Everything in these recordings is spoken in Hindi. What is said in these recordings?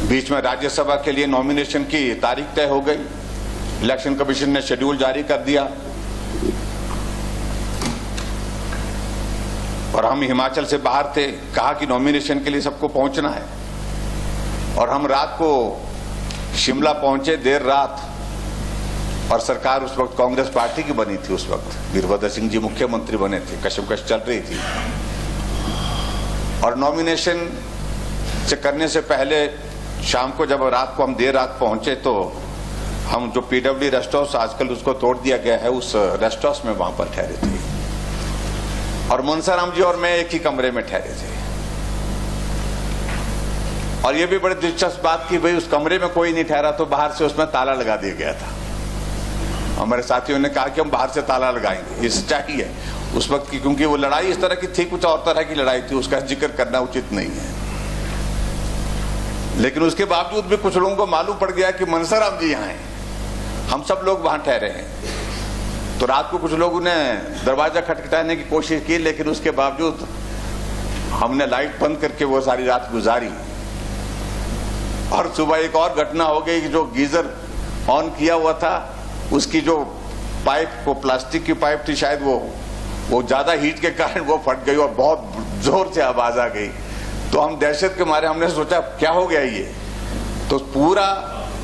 बीच में राज्यसभा के लिए नॉमिनेशन की तारीख तय हो गई, इलेक्शन कमीशन ने शेड्यूल जारी कर दिया और हम हिमाचल से बाहर थे। कहा कि नॉमिनेशन के लिए सबको पहुंचना है और हम रात को शिमला पहुंचे, देर रात, और सरकार उस वक्त कांग्रेस पार्टी की बनी थी। उस वक्त वीरभद्र सिंह जी मुख्यमंत्री बने थे, कशमकश चल रही थी और नॉमिनेशन से करने से पहले शाम को जब रात को हम देर रात पहुंचे तो हम जो पीडब्ल्यू रेस्ट हाउस आजकल उसको तोड़ दिया गया है, उस रेस्ट हाउस में वहां पर ठहरे थे और मनसाराम जी और मैं एक ही कमरे में ठहरे थे। और ये भी बड़ी दिलचस्प बात कि भाई उस कमरे में कोई नहीं ठहरा तो बाहर से उसमें ताला लगा दिया गया था। हमारे साथियों ने कहा कि हम बाहर से ताला लगाएंगे, ये सच्चाई है उस वक्त की, क्योंकि वो लड़ाई इस तरह की थी, कुछ और तरह की लड़ाई थी, उसका जिक्र करना उचित नहीं है। लेकिन उसके बावजूद भी कुछ लोगों को मालूम पड़ गया कि मनसाराम जी यहाँ हैं, हम सब लोग वहां ठहरे हैं। तो रात को कुछ लोगों ने दरवाजा खटखटाने की कोशिश की, लेकिन उसके बावजूद हमने लाइट बंद करके वो सारी रात गुजारी। और सुबह एक और घटना हो गई कि जो गीजर ऑन किया हुआ था उसकी जो पाइप, वो प्लास्टिक की पाइप थी शायद, वो ज्यादा हीट के कारण वो फट गई और बहुत जोर से आवाज आ गई। तो हम दहशत के मारे हमने सोचा क्या हो गया ये, तो पूरा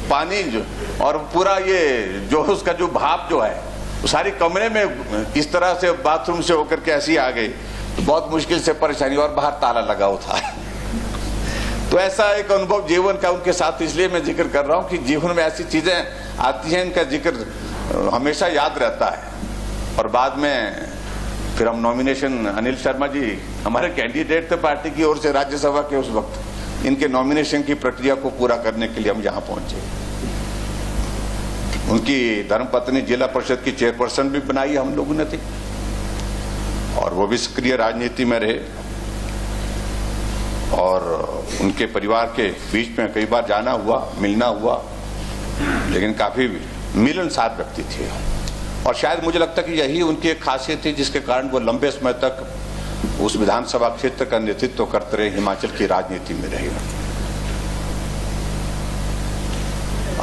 पानी जो और पूरा ये जो उसका जो भाप जो है वो सारी कमरे में इस तरह से बाथरूम से होकर के ऐसी आ गई। तो बहुत मुश्किल से परेशानी, और बाहर ताला लगा हुआ था। तो ऐसा एक अनुभव जीवन का उनके साथ इसलिए मैं जिक्र कर रहा हूं कि जीवन में ऐसी चीजें आती हैं, इनका जिक्र हमेशा याद रहता है। और बाद में फिर हम नॉमिनेशन, अनिल शर्मा जी हमारे कैंडिडेट थे पार्टी की ओर से राज्यसभा के, उस वक्त इनके नॉमिनेशन की प्रक्रिया को पूरा करने के लिए हम यहां पहुंचे। उनकी धर्मपत्नी जिला परिषद की चेयरपर्सन भी बनाई हम लोगों ने थी और वो भी सक्रिय राजनीति में रहे और उनके परिवार के बीच में कई बार जाना हुआ, मिलना हुआ, लेकिन काफी मिलनसार व्यक्ति थे। और शायद मुझे लगता कि यही उनकी एक खासियत थी जिसके कारण वो लंबे समय तक उस विधानसभा क्षेत्र का नेतृत्व करते रहे, हिमाचल की राजनीति में रहे।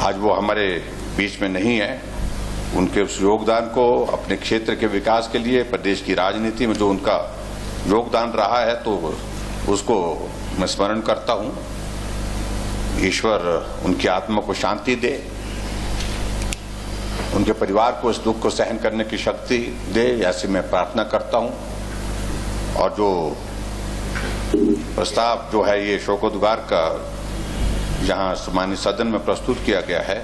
आज वो हमारे बीच में नहीं है। उनके उस योगदान को अपने क्षेत्र के विकास के लिए, प्रदेश की राजनीति में जो उनका योगदान रहा है, तो उसको मैं स्मरण करता हूं। ईश्वर उनकी आत्मा को शांति दे, उनके परिवार को इस दुख को सहन करने की शक्ति दे, ऐसी मैं प्रार्थना करता हूं। और जो प्रस्ताव जो है ये शोकोद्गार का जहां सामान्य सदन में प्रस्तुत किया गया है,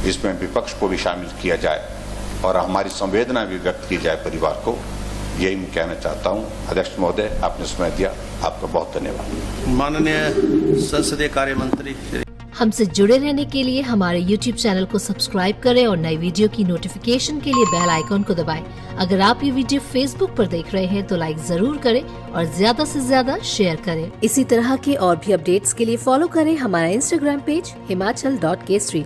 इसमें विपक्ष को भी शामिल किया जाए और हमारी संवेदना भी व्यक्त की जाए परिवार को, यही मैं कहना चाहता हूं। अध्यक्ष महोदय, आपने समय दिया, आपका बहुत धन्यवाद। माननीय संसदीय कार्य मंत्री, हमसे जुड़े रहने के लिए हमारे YouTube चैनल को सब्सक्राइब करें और नई वीडियो की नोटिफिकेशन के लिए बेल आइकॉन को दबाएं। अगर आप ये वीडियो Facebook पर देख रहे हैं तो लाइक जरूर करें और ज्यादा से ज्यादा शेयर करें। इसी तरह के और भी अपडेट्स के लिए फॉलो करें हमारा Instagram पेज himachal.kesri।